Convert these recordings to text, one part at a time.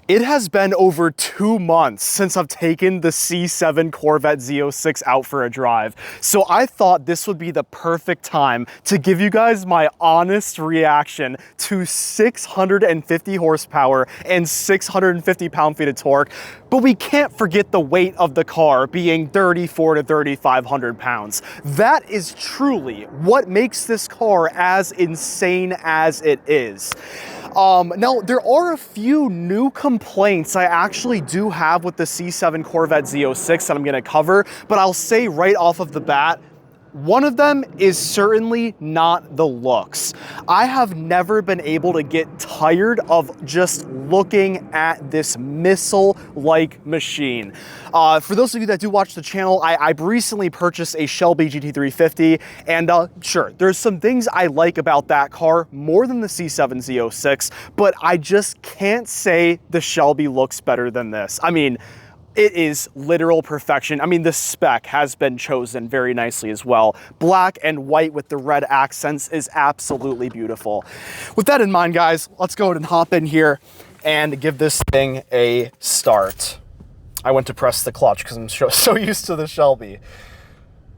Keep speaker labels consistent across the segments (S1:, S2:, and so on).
S1: It has been over 2 months since I've taken the C7 Corvette Z06 out for a drive, so I thought this would be the perfect time to give you guys my honest reaction to 650 horsepower and 650 pound-feet of torque, but we can't forget the weight of the car being 3,400 to 3,500 pounds. That is truly what makes this car as insane as it is. Now, there are a few new complaints I actually do have with the C7 Corvette Z06 that I'm gonna cover, but I'll say right off of the bat, one of them is certainly not the looks. I have never been able to get tired of just looking at this missile-like machine. For those of you that do watch the channel, I recently purchased a Shelby GT350, and sure, there's some things I like about that car more than the C7 Z06, but I just can't say the Shelby looks better than this. I mean, it is literal perfection. I mean, the spec has been chosen very nicely as well. Black and white with the red accents is absolutely beautiful. With that in mind, guys, let's go ahead and hop in here and give this thing a start. I went to press the clutch because I'm so used to the Shelby.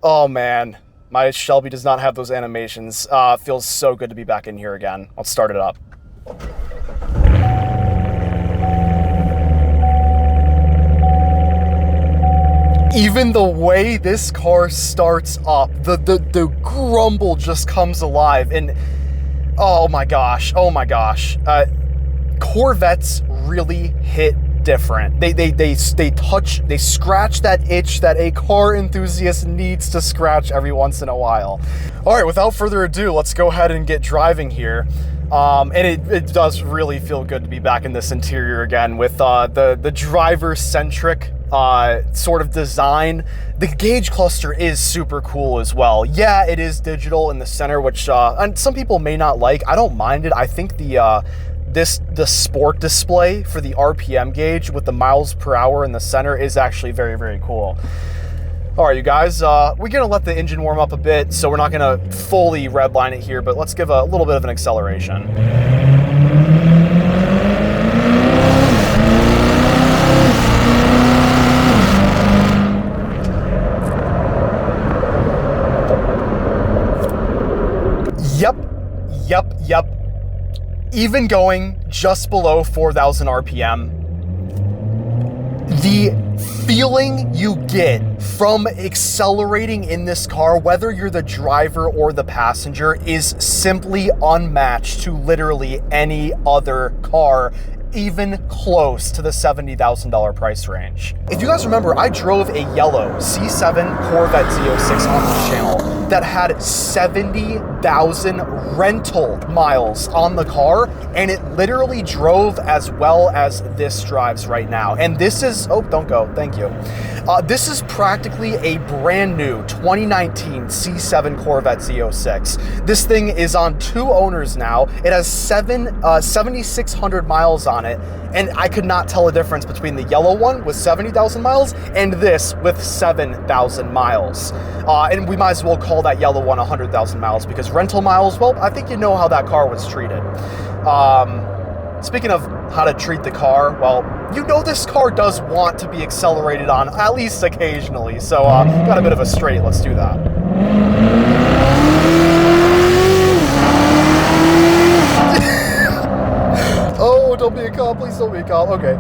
S1: Oh man, my Shelby does not have those animations. Feels so good to be back in here again. Let's start it up. Even the way this car starts up, the grumble just comes alive, and oh my gosh, Corvettes really hit different. They scratch that itch that a car enthusiast needs to scratch every once in a while. All right, without further ado, let's go ahead and get driving here. And it does really feel good to be back in this interior again with the driver-centric sort of design. The gauge cluster is super cool as well. Yeah, it is digital in the center, which and some people may not like. I don't mind it. I think the sport display for the RPM gauge with the miles per hour in the center is actually very, very cool. All right, you guys, we're gonna let the engine warm up a bit, so we're not gonna fully redline it here, but let's give a little bit of an acceleration. Yep. Even going just below 4,000 RPM, the feeling you get from accelerating in this car, whether you're the driver or the passenger, is simply unmatched to literally any other car, even close to the $70,000 price range. If you guys remember, I drove a yellow C7 Corvette Z06 on this channel that had 70,000 rental miles on the car, and it literally drove as well as this drives right now. And this is, oh, don't go, thank you. This is practically a brand new 2019 C7 Corvette Z06. This thing is on 2 owners now. It has 7,600 miles on it, and I could not tell a difference between the yellow one with 70,000 miles and this with 7,000 miles. And we might as well call that yellow one 100,000 miles, because rental miles, well, I think you know how that car was treated. Speaking of how to treat the car, well, you know this car does want to be accelerated on, at least occasionally, so got a bit of a straight, let's do that. Oh, don't be a cop, please don't be a cop, okay.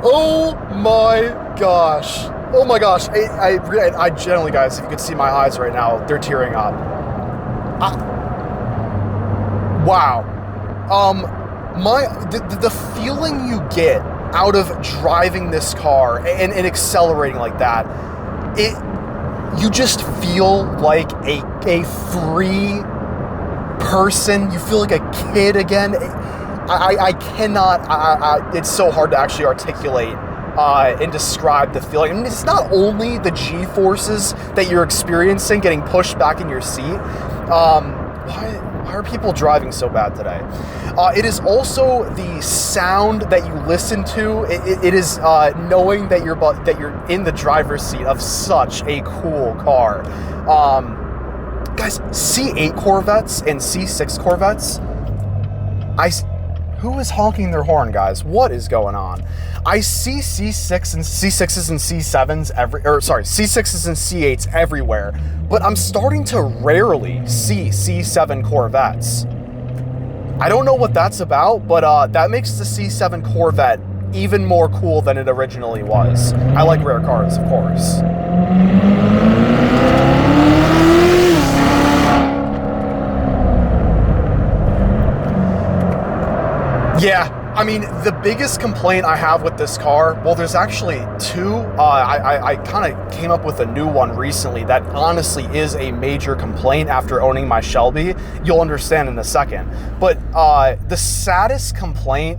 S1: Oh my gosh. I generally, guys, if you could see my eyes right now, they're tearing up. Wow. The feeling you get out of driving this car and accelerating like that, you just feel like a free person. You feel like a kid again. I cannot, it's so hard to actually articulate and describe the feeling. I mean, it's not only the G-forces that you're experiencing getting pushed back in your seat. Why are people driving so bad today? It is also the sound that you listen to. It is knowing that you're in the driver's seat of such a cool car. Guys, C8 Corvettes and C6 Corvettes, Who is honking their horn, guys? What is going on? I see C6s and C6s and C7s C6s and C8s everywhere, but I'm starting to rarely see C7 Corvettes. I don't know what that's about, but that makes the C7 Corvette even more cool than it originally was. I like rare cars, of course. Yeah, I mean, the biggest complaint I have with this car, well, there's actually two. I kind of came up with a new one recently that honestly is a major complaint after owning my Shelby. You'll understand in a second. But the saddest complaint,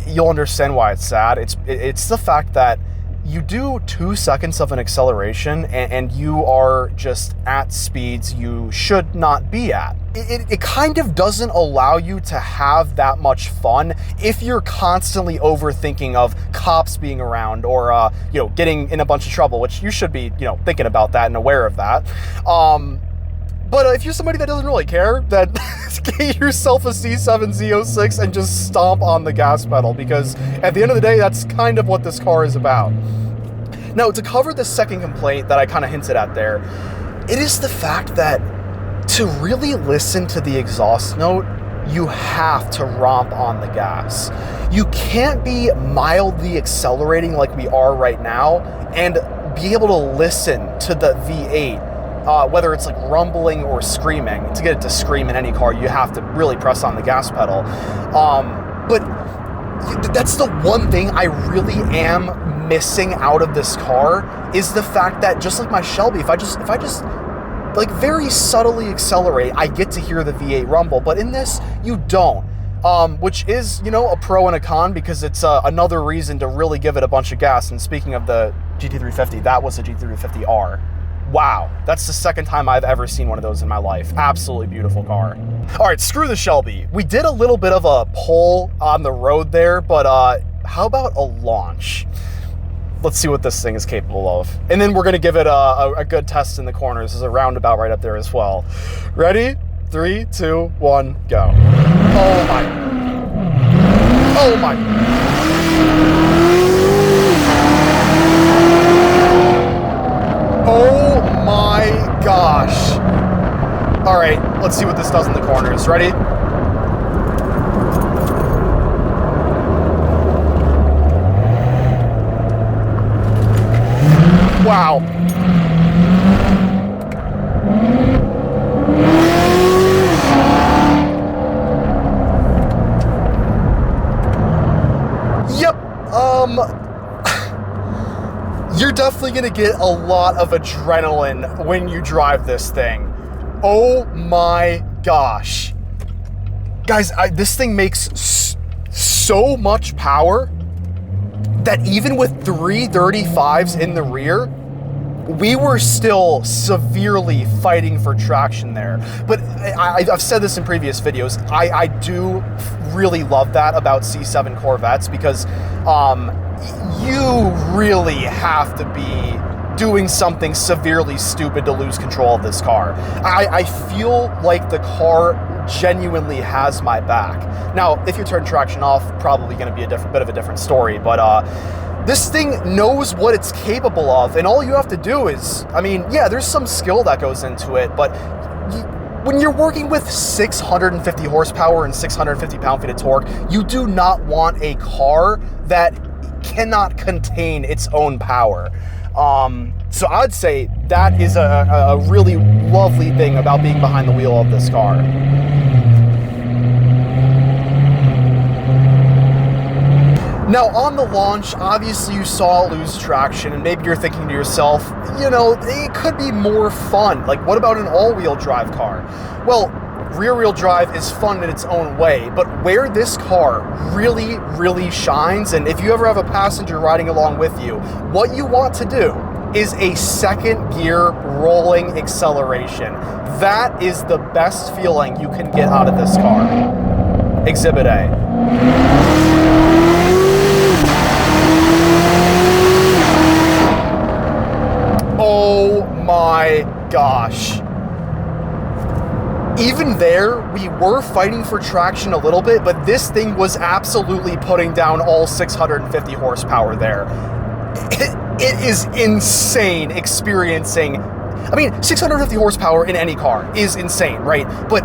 S1: you'll understand why it's sad. It's the fact that you do 2 seconds of an acceleration and you are just at speeds you should not be at. It kind of doesn't allow you to have that much fun if you're constantly overthinking of cops being around or getting in a bunch of trouble, which you should be thinking about that and aware of that. But if you're somebody that doesn't really care, then get yourself a C7 Z06 and just stomp on the gas pedal, because at the end of the day, that's kind of what this car is about. Now, to cover the second complaint that I kind of hinted at there, it is the fact that to really listen to the exhaust note, you have to romp on the gas. You can't be mildly accelerating like we are right now and be able to listen to the V8. Whether it's like rumbling or screaming. To get it to scream in any car, you have to really press on the gas pedal. But that's the one thing I really am missing out of this car, is the fact that just like my Shelby, if I just like very subtly accelerate, I get to hear the V8 rumble. But in this, you don't. Which is, a pro and a con, because it's another reason to really give it a bunch of gas. And speaking of the GT350, that was a GT350R. Wow, that's the second time I've ever seen one of those in my life. Absolutely beautiful car. All right, screw the Shelby. We did a little bit of a pull on the road there, but how about a launch? Let's see what this thing is capable of. And then we're gonna give it a good test in the corners. There's a roundabout right up there as well. Ready? 3, 2, 1, go. Oh my. Oh my. Oh my gosh. All right, let's see what this does in the corners. Ready? Wow. Yep, you're definitely gonna get a lot of adrenaline when you drive this thing. Oh my gosh. Guys, this thing makes so much power that even with 335s in the rear, we were still severely fighting for traction there. But I've said this in previous videos, I do really love that about C7 Corvettes, because you really have to be doing something severely stupid to lose control of this car. I feel like the car genuinely has my back. Now, if you turn traction off, probably going to be a bit of a different story, but this thing knows what it's capable of, and all you have to do is, I mean, yeah, there's some skill that goes into it, but when you're working with 650 horsepower and 650 pound-feet of torque, you do not want a car that cannot contain its own power. So I'd say that is a really lovely thing about being behind the wheel of this car. Now, on the launch, obviously you saw it lose traction, and maybe you're thinking to yourself, it could be more fun. Like, what about an all-wheel drive car? Well, rear-wheel drive is fun in its own way, but where this car really, really shines, and if you ever have a passenger riding along with you, what you want to do is a second gear rolling acceleration. That is the best feeling you can get out of this car. Exhibit A. Oh my gosh. even there, we were fighting for traction a little bit, but this thing was absolutely putting down all 650 horsepower there. It is insane experiencing, I mean, 650 horsepower in any car is insane, right? But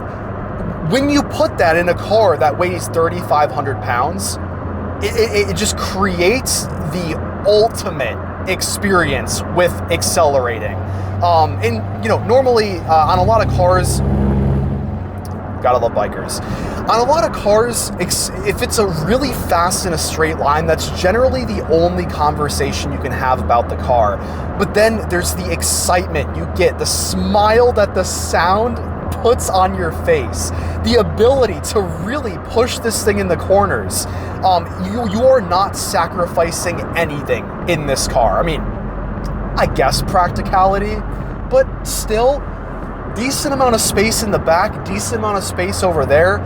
S1: when you put that in a car that weighs 3,500 pounds, it just creates the ultimate experience with accelerating. And you know, normally on a lot of cars, gotta love bikers. On a lot of cars, if it's a really fast in a straight line, that's generally the only conversation you can have about the car. But then there's the excitement you get, the smile that the sound puts on your face, the ability to really push this thing in the corners. You are not sacrificing anything in this car. I mean, I guess practicality, but still, decent amount of space in the back, decent amount of space over there.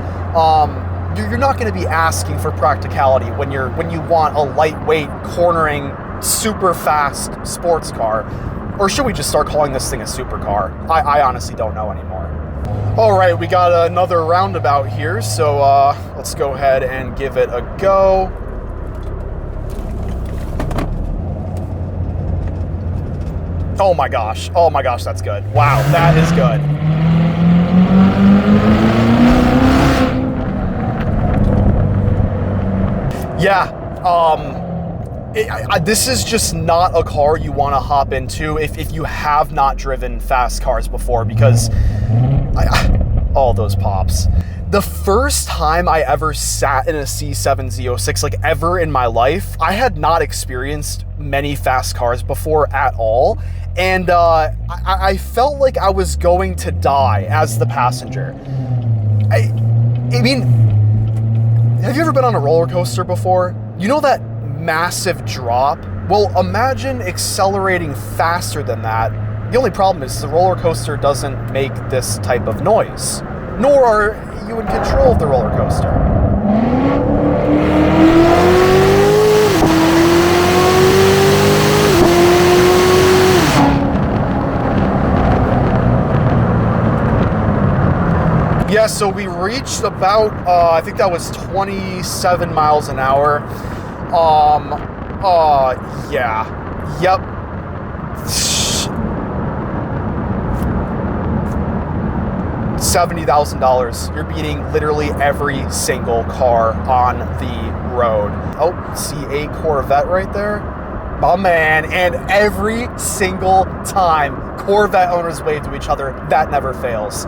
S1: You're not going to be asking for practicality when you want a lightweight, cornering, super fast sports car. Or should we just start calling this thing a supercar? I honestly don't know anymore. All right, we got another roundabout here, so let's go ahead and give it a go. Oh my gosh, that's good. Wow, that is good. Yeah, this is just not a car you want to hop into if you have not driven fast cars before, because all those pops. The first time I ever sat in a C7 Z06, like ever in my life, I had not experienced many fast cars before at all. And I felt like I was going to die as the passenger. I mean, have you ever been on a roller coaster before? You know that massive drop? Well, imagine accelerating faster than that. The only problem is the roller coaster doesn't make this type of noise, nor are you in control of the roller coaster. Yeah, so we reached about, I think that was 27 miles an hour. Yeah, yep. $70,000. You're beating literally every single car on the road. Oh, see a Corvette right there? My man, and every single time Corvette owners wave to each other, that never fails.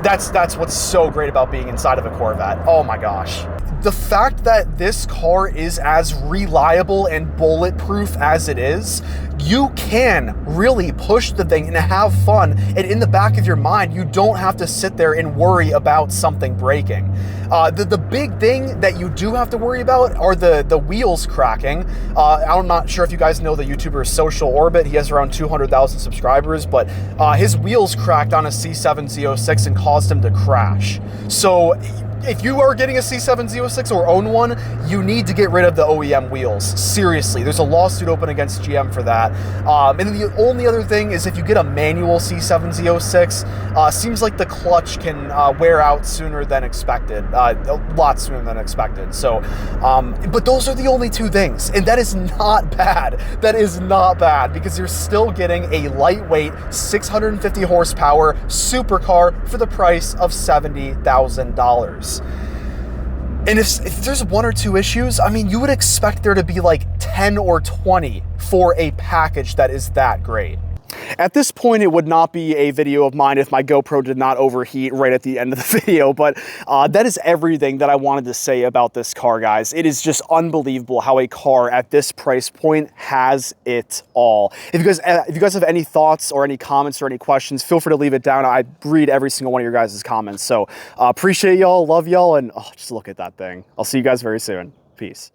S1: That's what's so great about being inside of a Corvette. Oh my gosh. The fact that this car is as reliable and bulletproof as it is, you can really push the thing and have fun. And in the back of your mind, you don't have to sit there and worry about something breaking. The big thing that you do have to worry about are the wheels cracking. I'm not sure if you guys know the YouTuber Social Orbit. He has around 200,000 subscribers, but his wheels cracked on a C7 Z06 and caused him to crash. So if you are getting a C7 Z06 or own one, you need to get rid of the OEM wheels. Seriously, there's a lawsuit open against GM for that. And the only other thing is if you get a manual C7 Z06, seems like the clutch can wear out sooner than expected, a lot sooner than expected. So, but those are the only two things, and that is not bad. That is not bad, because you're still getting a lightweight 650 horsepower supercar for the price of $70,000. And if there's one or two issues, I mean, you would expect there to be like 10 or 20 for a package that is that great. At this point, it would not be a video of mine if my GoPro did not overheat right at the end of the video, but that is everything that I wanted to say about this car, guys. It is just unbelievable how a car at this price point has it all. If you guys have any thoughts or any comments or any questions, feel free to leave it down. I read every single one of your guys' comments. So appreciate y'all, love y'all, and just look at that thing. I'll see you guys very soon. Peace.